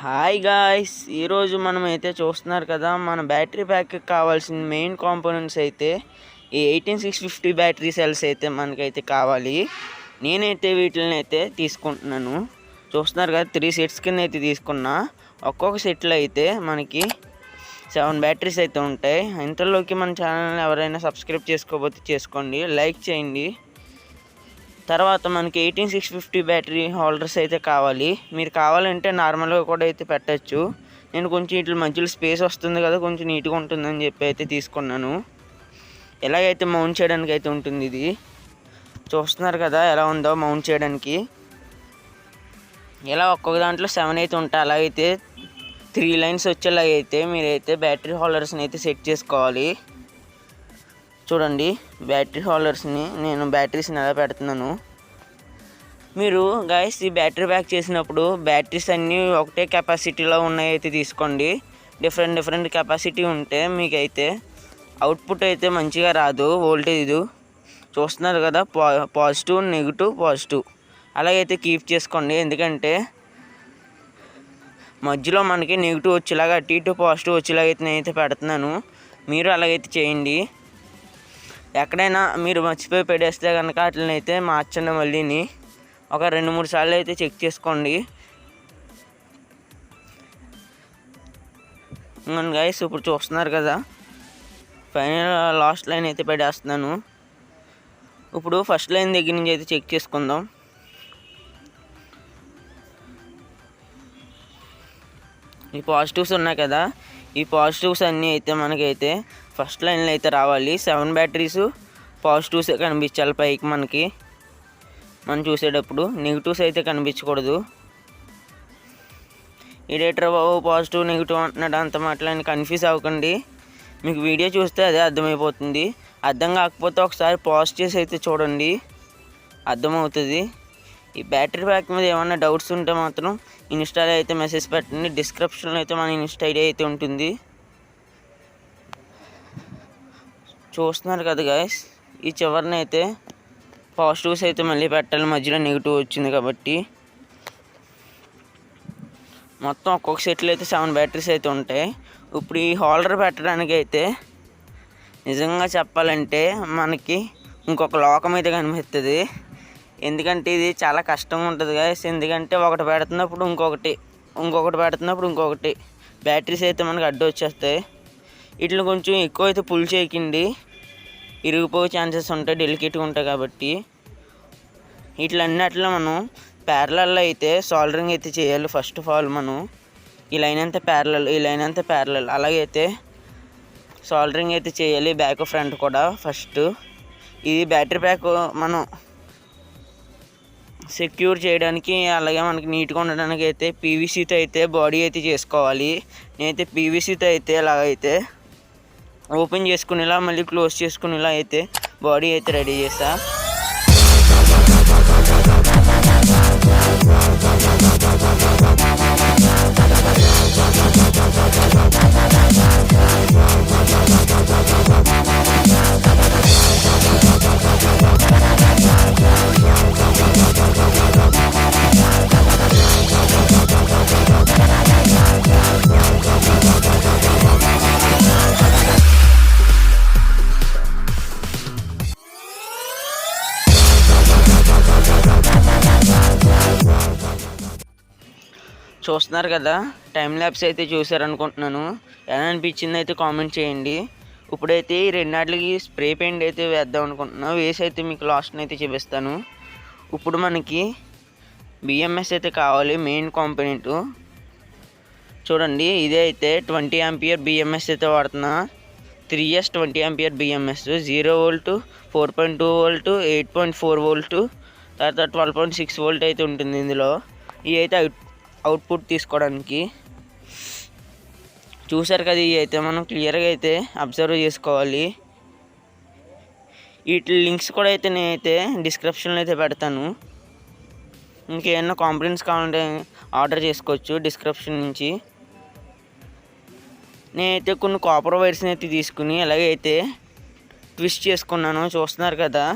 Hi guys, ఈరోజు మనం అయితే చూస్తున్నారు కదా, మన బ్యాటరీ ప్యాక్కి కావాల్సిన మెయిన్ కాంపోనెంట్స్ అయితే ఈ 18650 బ్యాటరీ సెల్స్ అయితే మనకైతే కావాలి. నేనైతే వీటిని అయితే తీసుకుంటున్నాను. చూస్తున్నారు కదా, 3 సెట్స్ కింద అయితే తీసుకున్నా. ఒక్కొక్క సెట్లో అయితే మనకి 7 బ్యాటరీస్ అయితే ఉంటాయి. ఇంతలోకి మన ఛానల్ని ఎవరైనా సబ్స్క్రైబ్ చేసుకోకపోతే చేసుకోండి, లైక్ చేయండి. తర్వాత మనకి 18650 బ్యాటరీ హోల్డర్స్ అయితే కావాలి. మీరు కావాలంటే నార్మల్గా కూడా అయితే పెట్టచ్చు. నేను కొంచెం వీటి మధ్యలో స్పేస్ వస్తుంది కదా, కొంచెం నీట్గా ఉంటుందని చెప్పి అయితే తీసుకున్నాను. ఎలాగైతే మౌంట్ చేయడానికి అయితే ఉంటుంది. ఇది చూస్తున్నారు కదా ఎలా ఉందో మౌంట్ చేయడానికి. ఇలా ఒక్కొక్క దాంట్లో 7 అయితే ఉంటాయి. అలాగైతే 3 లైన్స్ వచ్చేలాగైతే మీరైతే బ్యాటరీ హోల్డర్స్ని అయితే సెట్ చేసుకోవాలి. చూడండి, బ్యాటరీ హోల్డర్స్ని నేను బ్యాటరీస్ని ఎలా పెడుతున్నాను. మీరు గైస్ ఈ బ్యాటరీ ప్యాక్ చేసినప్పుడు బ్యాటరీస్ అన్నీ ఒకటే కెపాసిటీలో ఉన్నాయి అయితే తీసుకోండి. డిఫరెంట్ కెపాసిటీ ఉంటే మీకైతే అవుట్పుట్ అయితే మంచిగా రాదు. వోల్టేజ్ చూస్తున్నారు కదా, పాజిటివ్ నెగిటివ్ పాజిటివ్ అలాగైతే కీప్ చేసుకోండి. ఎందుకంటే మధ్యలో మనకి నెగిటివ్ వచ్చేలాగా అటు ఇటు పాజిటివ్ వచ్చేలాగైతే నేనైతే పెడుతున్నాను. మీరు అలాగైతే చేయండి. ఎక్కడైనా మీరు మర్చిపోయి పెట్టేస్తే కనుక వాటిని అయితే మార్చండి. మళ్ళీని ఒక 2-3 సార్లు అయితే చెక్ చేసుకోండి. గైస్ ఇప్పుడు చూస్తున్నారు కదా, ఫైనల్ లాస్ట్ లైన్ అయితే పెట్టేస్తున్నాను. ఇప్పుడు ఫస్ట్ లైన్ దగ్గర నుంచి అయితే చెక్ చేసుకుందాం. ఈ పాజిటివ్స్ ఉన్నాయి కదా, ఈ పాజిటివ్స్ అన్నీ అయితే మనకైతే ఫస్ట్ లైన్లో అయితే రావాలి. 7 బ్యాటరీస్ పాజిటివ్స్ కనిపించాలి పైకి మనకి. మనం చూసేటప్పుడు నెగిటివ్స్ అయితే కనిపించకూడదు. ఇదేటర్ బాబు పాజిటివ్ నెగిటివ్ అంటున్నాడు, అంత మాటలని కన్ఫ్యూజ్ అవ్వకండి. మీకు వీడియో చూస్తే అదే అర్థమైపోతుంది. అర్థం కాకపోతే ఒకసారి పాజ్ చేసి అయితే చూడండి, అర్థమవుతుంది. ఈ బ్యాటరీ ప్యాక్ మీద ఏమన్నా డౌట్స్ ఉంటే మాత్రం ఇన్స్టాలో అయితే మెసేజ్ పెట్టండి. డిస్క్రిప్షన్లో అయితే మన ఇన్స్టా ఐడి అయితే ఉంటుంది. చూస్తున్నారు కదా గైస్, ఈ చివరిని అయితే పాజిటివ్స్ అయితే మళ్ళీ పెట్టాలి. మధ్యలో నెగిటివ్ వచ్చింది కాబట్టి మొత్తం ఒక్కొక్క సెట్లో అయితే 7 బ్యాటరీస్ అయితే ఉంటాయి. ఇప్పుడు ఈ హోల్డర్ పెట్టడానికి అయితే నిజంగా చెప్పాలంటే మనకి ఇంకొక లోకం అయితే కనిపిస్తుంది. ఎందుకంటే ఇది చాలా కష్టంగా ఉంటుంది గైస్. ఎందుకంటే ఒకటి పెడుతున్నప్పుడు ఇంకొకటి పెడుతున్నప్పుడు ఇంకొకటి బ్యాటరీస్ అయితే మనకి అడ్డు వచ్చేస్తాయి. వీటిని కొంచెం ఎక్కువ అయితే పుల్ చేయకండి, ఇరిగిపోయే ఛాన్సెస్ ఉంటాయి, డెలికేట్గా ఉంటాయి కాబట్టి. వీటిలన్నిటిలో మనం ప్యారలల్లో అయితే సోల్డరింగ్ అయితే చేయాలి. ఫస్ట్ ఆఫ్ ఆల్ మనం ఈ లైన్ అంతా ప్యారలల్ అలాగైతే సోల్డరింగ్ అయితే చేయాలి, బ్యాక్ ఫ్రంట్ కూడా. ఫస్ట్ ఇది బ్యాటరీ ప్యాక్ మనం సెక్యూర్ చేయడానికి, అలాగే మనకి నీట్గా ఉండడానికి అయితే పీవీసీతో అయితే బాడీ అయితే చేసుకోవాలి. నేనైతే పీవీసీతో అయితే ఇలాగైతే ఓపెన్ చేసుకునేలా మళ్ళీ క్లోజ్ చేసుకునేలా అయితే బాడీ అయితే రెడీ చేస్తా. చూస్తున్నారు కదా, టైం ల్యాప్స్ అయితే చూసారనుకుంటున్నాను. ఎలా అనిపించింది అయితే కామెంట్ చేయండి. ఇప్పుడైతే ఈ రెండాటికి స్ప్రే పెయింట్ అయితే వేద్దాం అనుకుంటున్నాను. వేసి అయితే మీకు లాస్ట్ని అయితే చూపిస్తాను. ఇప్పుడు మనకి బిఎంఎస్ అయితే కావాలి, మెయిన్ కాంపోనెంట్. చూడండి, ఇదే అయితే 20 ఆంపియర్ బిఎంఎస్ అయితే వాడుతున్నా. 3S 20 ampere BMS, 0 volt, 4.2 volt, 8.4 volt, తర్వాత 12.6 వోల్ట్ అయితే ఉంటుంది ఇందులో. ఇవి అయితే అవుట్పుట్ తీసుకోవడానికి. చూసారు కదా, ఇవి అయితే మనం క్లియర్గా అయితే అబ్జర్వ్ చేసుకోవాలి. వీటి లింక్స్ కూడా అయితే నేనైతే డిస్క్రిప్షన్లో అయితే పెడతాను. ఇంకేమన్నా కాంపోనెంట్స్ కావాలంటే ఆర్డర్ చేసుకోవచ్చు డిస్క్రిప్షన్ నుంచి. నేనైతే కొన్ని కాపర్ వైర్స్ని అయితే తీసుకుని అలాగైతే ట్విస్ట్ చేసుకున్నాను. చూస్తున్నారు కదా,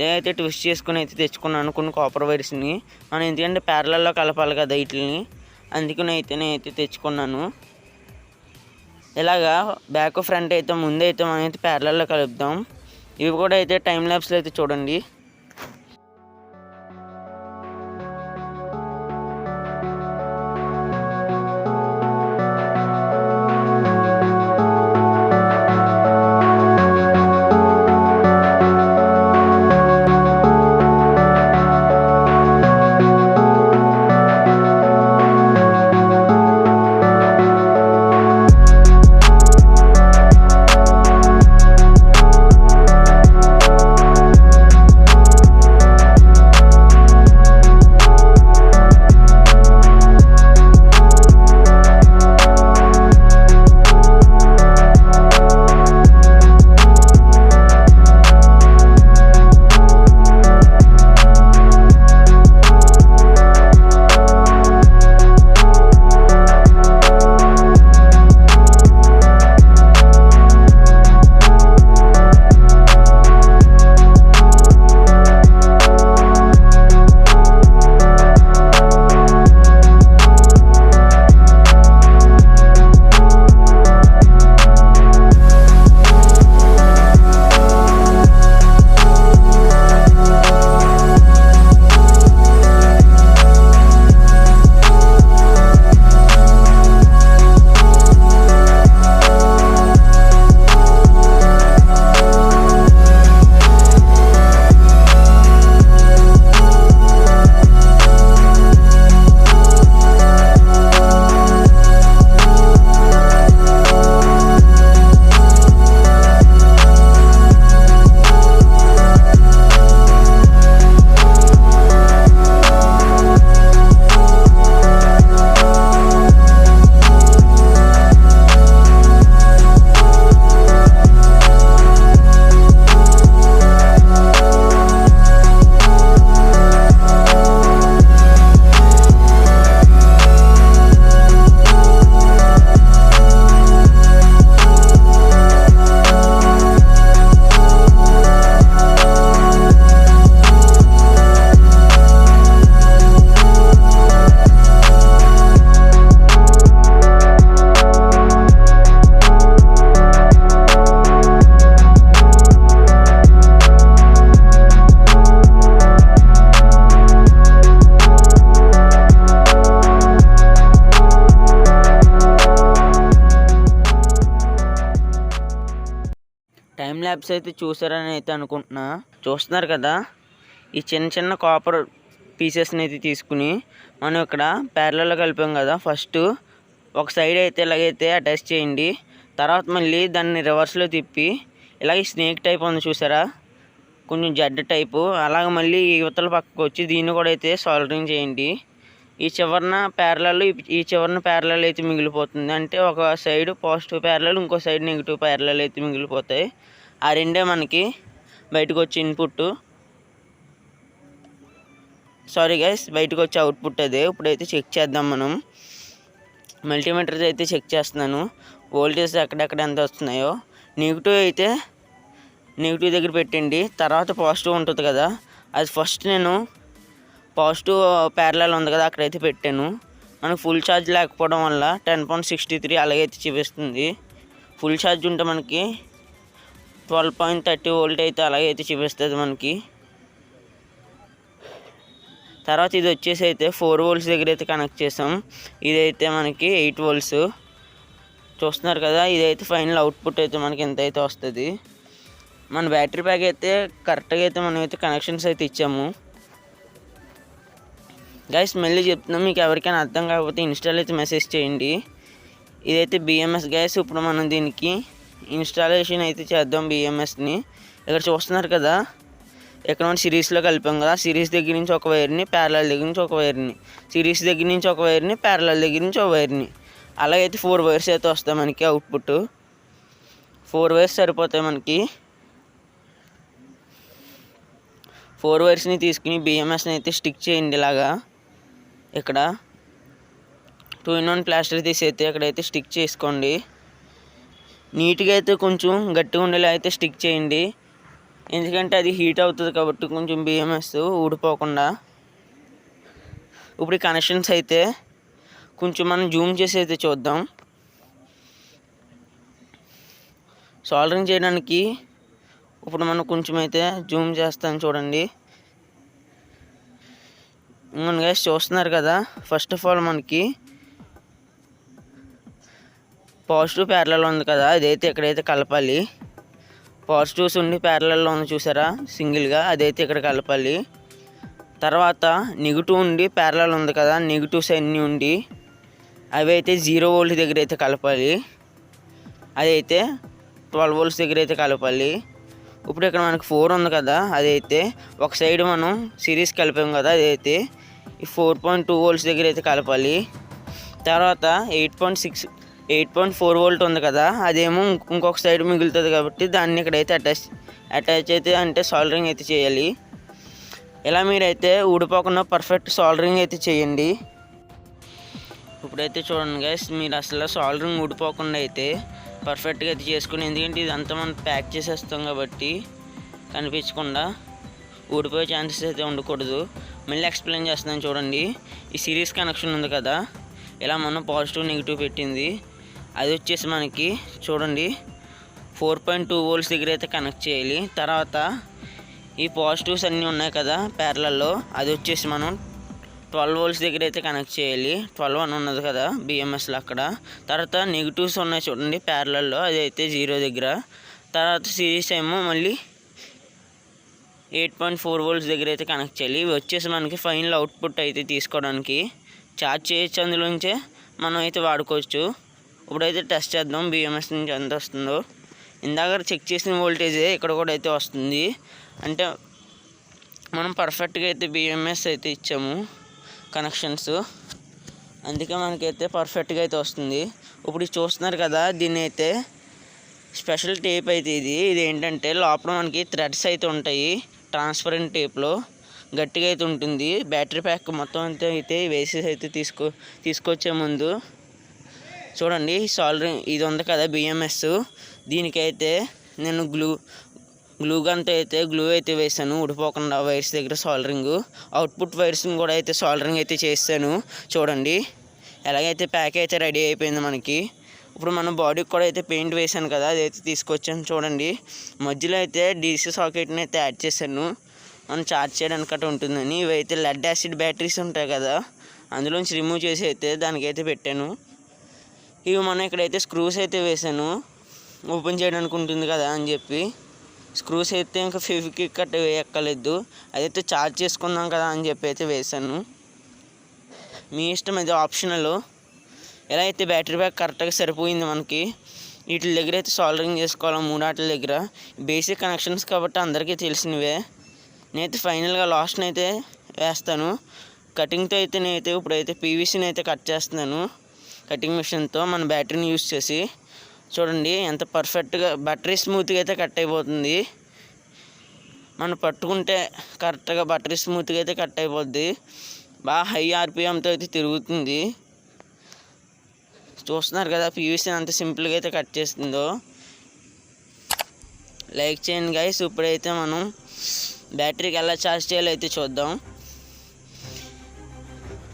ఏదైతే ట్విస్ట్ చేసుకుని అయితే తెచ్చుకున్నాను కొన్ని కాపర్ వైర్స్ని. మనం ఎందుకంటే ప్యారలల్లో కలపాలి కదా వీటిని, అందుకని నేనైతే తెచ్చుకున్నాను. ఇలాగా బ్యాక్ ఫ్రంట్ అయితే ముందైతే మనం అయితే ప్యారలల్లో కలుపుదాం. ఇవి కూడా అయితే టైం ల్యాబ్స్లో అయితే చూడండి. టైం ల్యాబ్స్ అయితే చూసారని అయితే అనుకుంటున్నా. చూస్తున్నారు కదా, ఈ చిన్న చిన్న కాపర్ పీసెస్ని అయితే తీసుకుని మనం ఇక్కడ ప్యారలల్లో కలిపాం కదా, ఫస్ట్ ఒక సైడ్ అయితే ఇలాగైతే అటాచ్ చేయండి. తర్వాత మళ్ళీ దాన్ని రివర్స్లో తిప్పి ఇలాగే స్నేక్ టైప్ ఉంది చూసారా, కొంచెం జెడ్ టైపు, అలాగ మళ్ళీ యువతల పక్కకు వచ్చి దీన్ని కూడా అయితే సాల్డరింగ్ చేయండి. ఈ చివరన ప్యారలల్, ఈ చివరన ప్యారలల్ అయితే మిగిలిపోతుంది. అంటే ఒక సైడ్ పాజిటివ్ ప్యారలల్, ఇంకో సైడ్ నెగిటివ్ ప్యారలల్ అయితే మిగిలిపోతాయి. ఆ రెండే మనకి బయటకు వచ్చే ఇన్పుట్, సారీ గైస్, బయటకు వచ్చే అవుట్పుట్ అదే. ఇప్పుడైతే చెక్ చేద్దాం మనం. మల్టీమీటర్ అయితే చెక్ చేస్తున్నాను, వోల్టేజ్ ఎక్కడెక్కడ ఎంత వస్తున్నాయో. నెగిటివ్ అయితే నెగిటివ్ దగ్గర పెట్టండి, తర్వాత పాజిటివ్ ఉంటుంది కదా, అది ఫస్ట్ నేను పాజిటివ్ ప్యారలల్ ఉంది కదా అక్కడైతే పెట్టాను. మనకు ఫుల్ ఛార్జ్ లేకపోవడం వల్ల 10.63 అలాగైతే చూపిస్తుంది. ఫుల్ ఛార్జ్ ఉంటే మనకి 12.30 వోల్ట్ అయితే అలాగైతే చూపిస్తుంది మనకి. తర్వాత ఇది వచ్చేసి అయితే 4 వోల్ట్స్ దగ్గర అయితే కనెక్ట్ చేసాం. ఇదైతే మనకి 8 వోల్ట్స్ చూస్తున్నారు కదా. ఇదైతే ఫైనల్ అవుట్పుట్ అయితే మనకి ఎంత అయితే వస్తుంది. మన బ్యాటరీ ప్యాక్ అయితే కరెక్ట్గా అయితే మనం అయితే కనెక్షన్స్ అయితే ఇచ్చాము. గైస్ మళ్ళీ చెప్తున్నాం, మీకు ఎవరికైనా అర్థం కాకపోతే ఇన్స్టాల్ అయితే మెసేజ్ చేయండి. ఇదైతే BMS గైస్. ఇప్పుడు మనం దీనికి ఇన్స్టాలేషన్ అయితే చేద్దాం BMSని. ఇక్కడ చూస్తున్నారు కదా, ఇక్కడ మనం సిరీస్లో కలిపాం కదా, సిరీస్ దగ్గర నుంచి ఒక వైర్ని, ప్యారలల్ దగ్గర నుంచి ఒక వైర్ని, సిరీస్ దగ్గర నుంచి ఒక వైర్ని, ప్యారలల్ దగ్గర నుంచి ఒక వైర్ని, అలాగైతే 4 వైర్స్ అయితే వస్తాయి మనకి అవుట్పుట్. 4 వైర్స్ సరిపోతాయి మనకి. 4 వైర్స్ని తీసుకుని BMSని అయితే స్టిక్ చేయండి ఇలాగా. ఇక్కడ 2-in-1 ప్లాస్టర్ తీసి అయితే ఇక్కడైతే స్టిక్ చేసుకోండి. నీట్గా అయితే కొంచెం గట్టిగా ఉండేలా అయితే స్టిక్ చేయండి, ఎందుకంటే అది హీట్ అవుతుంది కాబట్టి కొంచెం BMS ఊడిపోకుండా. ఇప్పుడు ఈ కనెక్షన్స్ అయితే కొంచెం మనం జూమ్ చేసి అయితే చూద్దాం. సోల్డరింగ్ చేయడానికి ఇప్పుడు మనం కొంచెం అయితే జూమ్ చేస్తాను చూడండి. గైస్ చూస్తున్నారు కదా, ఫస్ట్ ఆఫ్ ఆల్ మనకి పాజిటివ్ ప్యారలల్ ఉంది కదా, అదైతే ఇక్కడైతే కలపాలి. పాజిటివ్స్ ఉండి ప్యారలల్లో ఉంది చూసారా సింగిల్గా, అదైతే ఇక్కడ కలపాలి. తర్వాత నెగిటివ్ ఉండి ప్యారలల్ ఉంది కదా, నెగిటివ్స్ అన్నీ ఉండి అవి అయితే 0 వోల్ట్ దగ్గర అయితే కలపాలి. అదైతే 12 వోల్ట్స్ దగ్గర అయితే కలపాలి. ఇప్పుడు ఇక్కడ మనకి 4 ఉంది కదా, అదైతే ఒక సైడ్ మనం సిరీస్ కలిపాం కదా, అదైతే ఈ 4.2 వోల్ట్స్ దగ్గర అయితే కలపాలి. తర్వాత 8.4 వోల్ట్ ఉంది కదా, అదేమో ఇంకొక సైడ్ మిగులుతుంది కాబట్టి దాన్ని ఇక్కడైతే అటాచ్ అయితే అంటే సోల్డరింగ్ అయితే చేయాలి. ఇలా మీరైతే ఊడిపోకుండా పర్ఫెక్ట్ సోల్డరింగ్ అయితే చేయండి. ఇప్పుడైతే చూడండి గైస్, మీరు అసలు సోల్డరింగ్ ఊడిపోకుండా అయితే పర్ఫెక్ట్గా అయితే చేసుకుని, ఎందుకంటే ఇదంతా మనం ప్యాక్ చేసేస్తాం కాబట్టి కనిపించకుండా ఊడిపోయే ఛాన్సెస్ అయితే ఉండకూడదు. మళ్ళీ ఎక్స్ప్లెయిన్ చేస్తున్నాను చూడండి. ఈ సిరీస్ కనెక్షన్ ఉంది కదా, ఇలా మనం పాజిటివ్ నెగిటివ్ పెట్టింది, అది వచ్చేసి మనకి చూడండి 4.2 వోల్ట్స్ దగ్గర అయితే కనెక్ట్ చేయాలి. తర్వాత ఈ పాజిటివ్స్ అన్నీ ఉన్నాయి కదా ప్యారలల్లో, అది వచ్చేసి మనం 12 వోల్ట్స్ దగ్గర అయితే కనెక్ట్ చేయాలి. 12 అని ఉన్నది కదా బిఎంఎస్లో అక్కడ. తర్వాత నెగిటివ్స్ ఉన్నాయి చూడండి ప్యారలల్లో, అది అయితే 0 దగ్గర. తర్వాత సిరీస్ ఏమో మళ్ళీ 8.4 వోల్ట్స్ దగ్గర అయితే కనెక్ట్ చేయాలి. ఇవి వచ్చేసి మనకి ఫైనల్ అవుట్పుట్ అయితే తీసుకోవడానికి ఛార్జ్ చేయొచ్చు, అందులోంచే మనం అయితే వాడుకోవచ్చు. ఇప్పుడైతే టెస్ట్ చేద్దాం బిఎంఎస్ నుంచి ఎంత వస్తుందో. ఇందాక చెక్ చేసిన వోల్టేజే ఇక్కడ కూడా అయితే వస్తుంది, అంటే మనం పర్ఫెక్ట్గా అయితే బిఎంఎస్ అయితే ఇచ్చాము కనెక్షన్స్, అందుకే మనకైతే పర్ఫెక్ట్గా అయితే వస్తుంది. ఇప్పుడు చూస్తున్నారు కదా, దీన్ని అయితే స్పెషల్ టేప్ అయితే ఇది ఏంటంటే లోపల మనకి థ్రెడ్స్ అయితే ఉంటాయి, ట్రాన్స్పరెంట్ టేప్లో గట్టిగా అయితే ఉంటుంది. బ్యాటరీ ప్యాక్ మొత్తం అంతా అయితే వేసేసి అయితే తీసుకొచ్చే ముందు చూడండి సోల్డరింగ్ ఇది ఉంది కదా బిఎంఎస్, దీనికైతే నేను గ్లూ గన్తో అయితే గ్లూ అయితే వేసాను ఊడిపోకుండా వైర్స్ దగ్గర సోల్డరింగ్. అవుట్పుట్ వైర్స్ని కూడా అయితే సోల్డరింగ్ అయితే చేస్తాను చూడండి. ఎలాగైతే ప్యాక్ అయితే రెడీ అయిపోయింది మనకి. ఇప్పుడు మన బాడీకి కూడా అయితే పెయింట్ వేసాను కదా, అదైతే తీసుకొచ్చాను చూడండి. మధ్యలో అయితే డీసీ సాకెట్ని అయితే యాడ్ చేశాను, మనం ఛార్జ్ చేయడానికి అట్లా ఉంటుందని. ఇవైతే లెడ్ యాసిడ్ బ్యాటరీస్ ఉంటాయి కదా, అందులోంచి రిమూవ్ చేసి అయితే దానికైతే పెట్టాను. ఇవి మనం ఇక్కడైతే స్క్రూస్ అయితే వేసాను, ఓపెన్ చేయడానికి ఉంటుంది కదా అని చెప్పి. స్క్రూస్ అయితే ఇంకా ఫెవిక్విక్ కట్ట వేయక్కర్లేదు, అదైతే ఛార్జ్ చేసుకుందాం కదా అని చెప్పి అయితే వేసాను. మీ ఇష్టం, అది ఆప్షనల్. ఎలా అయితే బ్యాటరీ బ్యాక్ కరెక్ట్గా సరిపోయింది మనకి. వీటి దగ్గర అయితే సోల్డరింగ్ చేసుకోవాలి, 3 వాటి దగ్గర. బేసిక్ కనెక్షన్స్ కాబట్టి అందరికీ తెలిసినవే. నేనైతే ఫైనల్గా లాస్ట్ని అయితే వేస్తాను కటింగ్తో. అయితే నేనైతే ఇప్పుడైతే పీవీసీని అయితే కట్ చేస్తున్నాను కటింగ్ మిషన్తో, మన బ్యాటరీని యూజ్ చేసి. చూడండి ఎంత పర్ఫెక్ట్గా బ్యాటరీ స్మూత్గా అయితే కట్ అయిపోతుంది. మనం పట్టుకుంటే కరెక్ట్గా బ్యాటరీ స్మూత్గా అయితే కట్ అయిపోద్ది. బాగా హై ఆర్పిఎంతో అయితే తిరుగుతుంది. చూస్తున్నారు కదా పీవీసీని అంత సింపుల్గా అయితే కట్ చేస్తుందో. లైక్ చేయండి గైస్. ఇప్పుడైతే మనం బ్యాటరీకి ఎలా ఛార్జ్ చేయాలో అయితే చూద్దాం.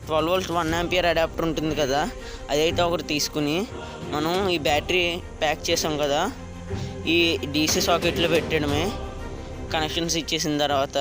12 వోల్ట్ 1 ఆంపియర్ అడాప్టర్ ఉంటుంది కదా, అదైతే ఒకటి తీసుకుని మనం ఈ బ్యాటరీ ప్యాక్ చేసాం కదా, ఈ డీసీ సాకెట్లో పెట్టడమే కనెక్షన్స్ ఇచ్చేసిన తర్వాత.